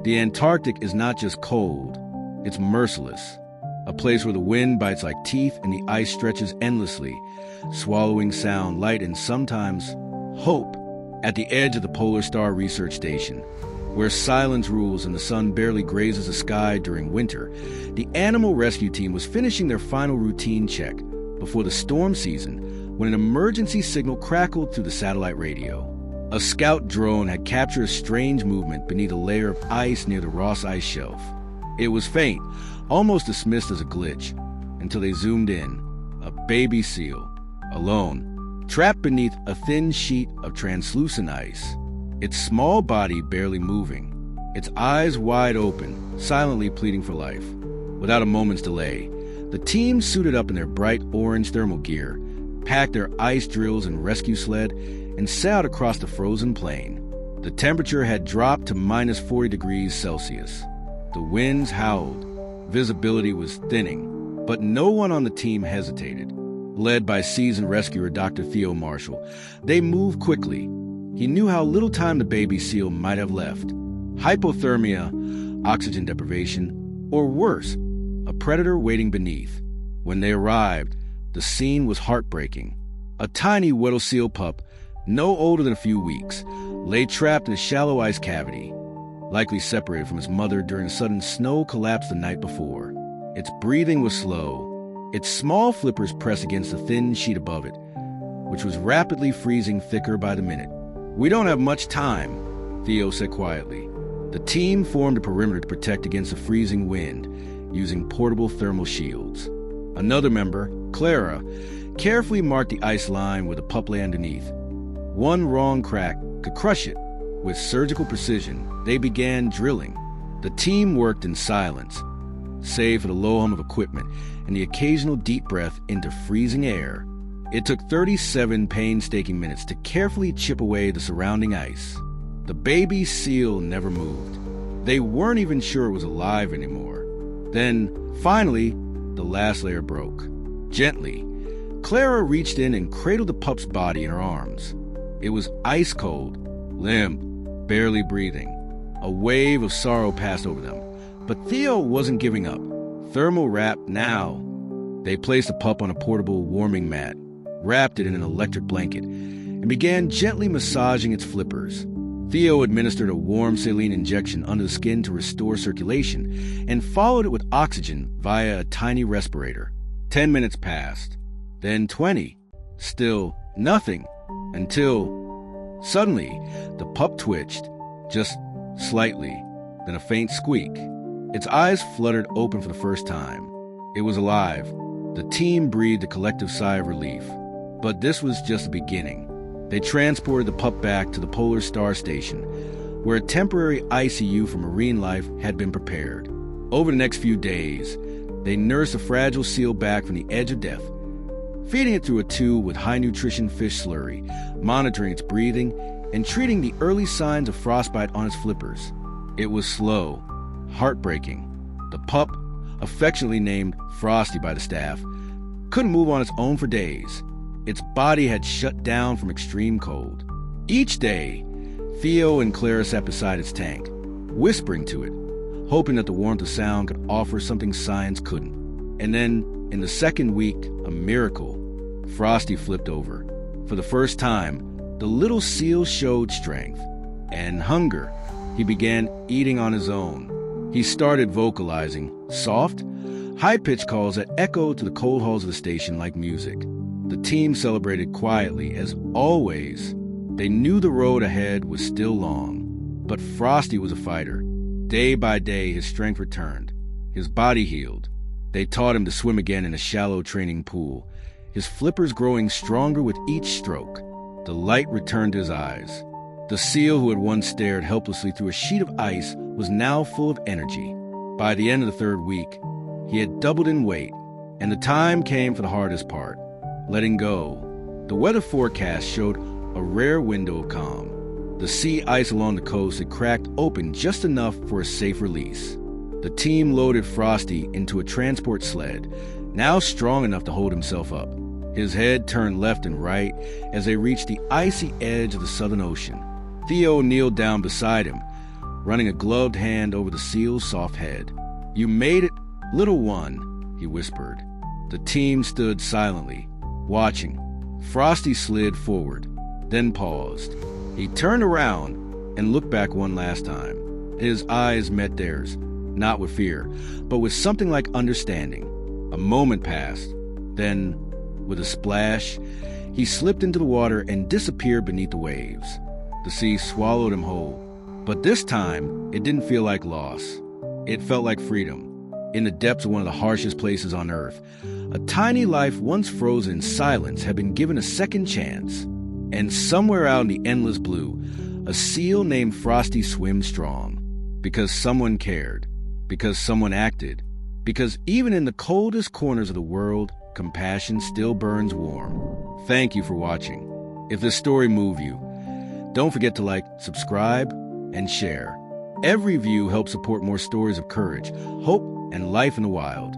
The Antarctic is not just cold, it's merciless. A place where the wind bites like teeth and the ice stretches endlessly, swallowing sound, light, and sometimes hope. At the edge of the Polar Star Research Station, where silence rules and the sun barely grazes the sky during winter, the animal rescue team was finishing their final routine check before the storm season when an emergency signal crackled through the satellite radio. A scout drone had captured a strange movement beneath a layer of ice near the Ross Ice Shelf. It was faint, almost dismissed as a glitch, until they zoomed in. A baby seal, alone, trapped beneath a thin sheet of translucent ice, its small body barely moving, its eyes wide open, silently pleading for life. Without a moment's delay, the team suited up in their bright orange thermal gear, packed their ice drills and rescue sled, and sailed across the frozen plain. The temperature had dropped to minus 40 degrees Celsius. The winds howled. Visibility was thinning, but no one on the team hesitated. Led by seasoned rescuer Dr. Theo Marshal, they moved quickly. He knew how little time the baby seal might have left. Hypothermia, oxygen deprivation, or worse, a predator waiting beneath. When they arrived, the scene was heartbreaking. A tiny Weddell seal pup, no older than a few weeks, lay trapped in a shallow ice cavity, likely separated from its mother during a sudden snow collapse the night before. Its breathing was slow, its small flippers pressed against the thin sheet above it, which was rapidly freezing thicker by the minute. "We don't have much time," Theo said quietly. The team formed a perimeter to protect against the freezing wind, using portable thermal shields. Another member, Clara, carefully marked the ice line where the pup lay underneath. One wrong crack could crush it. With surgical precision, they began drilling. The team worked in silence, save for the low hum of equipment and the occasional deep breath into freezing air. It took 37 painstaking minutes to carefully chip away the surrounding ice. The baby seal never moved. They weren't even sure it was alive anymore. Then, finally, the last layer broke. Gently, Clara reached in and cradled the pup's body in her arms. It was ice cold, limp, barely breathing. A wave of sorrow passed over them. But Theo wasn't giving up. Thermal wrap now. They placed the pup on a portable warming mat, wrapped it in an electric blanket, and began gently massaging its flippers. Theo administered a warm saline injection under the skin to restore circulation and followed it with oxygen via a tiny respirator. 10 minutes passed, then 20. Still nothing, until suddenly the pup twitched, just slightly, then a faint squeak. Its eyes fluttered open for the first time. It was alive. The team breathed a collective sigh of relief. But this was just the beginning. They transported the pup back to the Polar Star Station, where a temporary ICU for marine life had been prepared. Over the next few days, they nursed the fragile seal back from the edge of death, feeding it through a tube with high-nutrition fish slurry, monitoring its breathing, and treating the early signs of frostbite on its flippers. It was slow, heartbreaking. The pup, affectionately named Frosty by the staff, couldn't move on its own for days. Its body had shut down from extreme cold. Each day, Theo and Clara sat beside its tank, whispering to it, hoping that the warmth of sound could offer something science couldn't. And then, in the second week, a miracle. Frosty flipped over. For the first time, the little seal showed strength and hunger. He began eating on his own. He started vocalizing, soft, high-pitched calls that echoed to the cold halls of the station like music. The team celebrated quietly, as always. They knew the road ahead was still long. But Frosty was a fighter. Day by day, his strength returned. His body healed. They taught him to swim again in a shallow training pool, his flippers growing stronger with each stroke. The light returned to his eyes. The seal who had once stared helplessly through a sheet of ice was now full of energy. By the end of the third week, he had doubled in weight, and the time came for the hardest part, letting go. The weather forecast showed a rare window of calm. The sea ice along the coast had cracked open just enough for a safe release. The team loaded Frosty into a transport sled, now strong enough to hold himself up. His head turned left and right as they reached the icy edge of the Southern Ocean. Theo kneeled down beside him, running a gloved hand over the seal's soft head. "You made it, little one," he whispered. The team stood silently, watching. Frosty slid forward, then paused. He turned around and looked back one last time. His eyes met theirs, not with fear, but with something like understanding. A moment passed. Then, with a splash, he slipped into the water and disappeared beneath the waves. The sea swallowed him whole. But this time, it didn't feel like loss. It felt like freedom. In the depths of one of the harshest places on Earth, a tiny life once frozen in silence had been given a second chance. And somewhere out in the endless blue, a seal named Frosty swims strong. Because someone cared. Because someone acted. Because even in the coldest corners of the world, compassion still burns warm. Thank you for watching. If this story moved you, don't forget to like, subscribe, and share. Every view helps support more stories of courage, hope, and life in the wild.